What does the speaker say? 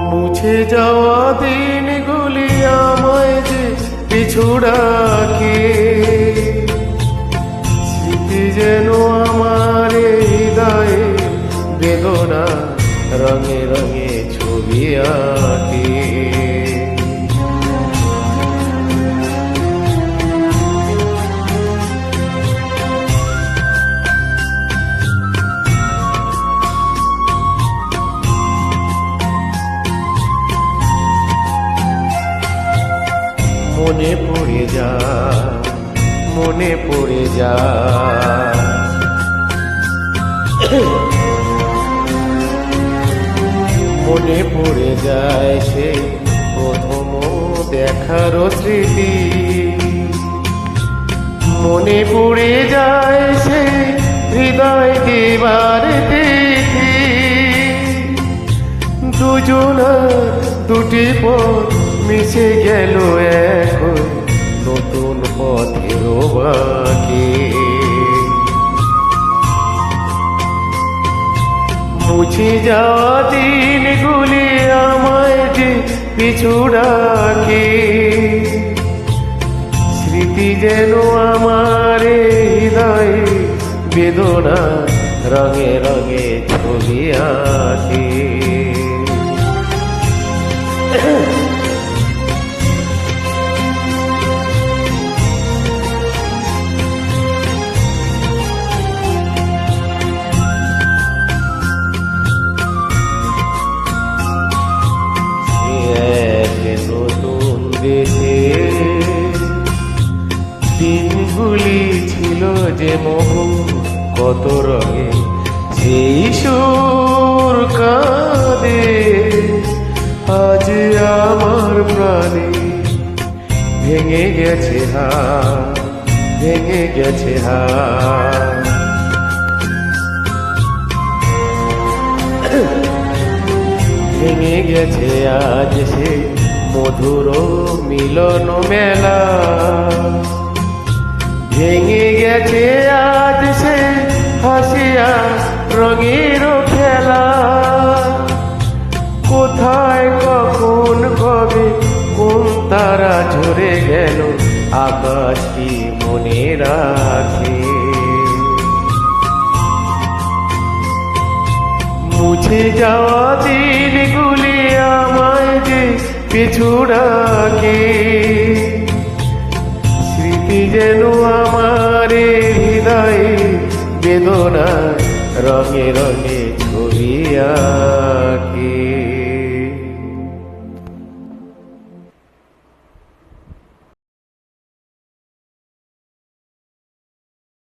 মুছে যাওয়া দিনগুলি আমায় যে পিছু ডাকে, স্মৃতি যেন আমার হৃদয়ে বেদনা রঙে রঙে ছবি আঁকে। মনে পড়ে যা, মনে পড়ে যা, মনে পড়ে যায় সে প্রথম দেখার স্মৃতি, মনে পড়ে যায় সে হৃদয় দেবার তিথি। দুজনার দুটি পথ মিশে গেল এখন নতুন পথের বাঁকে। মুছে যাওয়া দিনগুলি আমায় যে পিছু ডাকে, স্মৃতি যেন আমার হৃদয়ে বেদনা রঙে রঙে ছবি আঁকে। নতুন দেশে দিনগুলি ছিল যে মোহ কত রঙে, সেই সুর কাঁদে আজ আমার প্রাণে। ভেঙে গেছে হাত, ভেঙে গেছে হাত, ভেঙে গেছে আজ সে মধুর মিলন মেলা, ভেঙে গেছে আজ সে হাসিয়া রঙের খেলা। কোথায় কখন কবে কোন তারা ঝরে গেল আকাশ কি মনে রাখে। মুছে যাওয়া দিনগুলি আমায় যে পিছু ডাকে, স্মৃতি যেন আমার হৃদয়ে বেদনা রঙে রঙে ছবি আঁকে।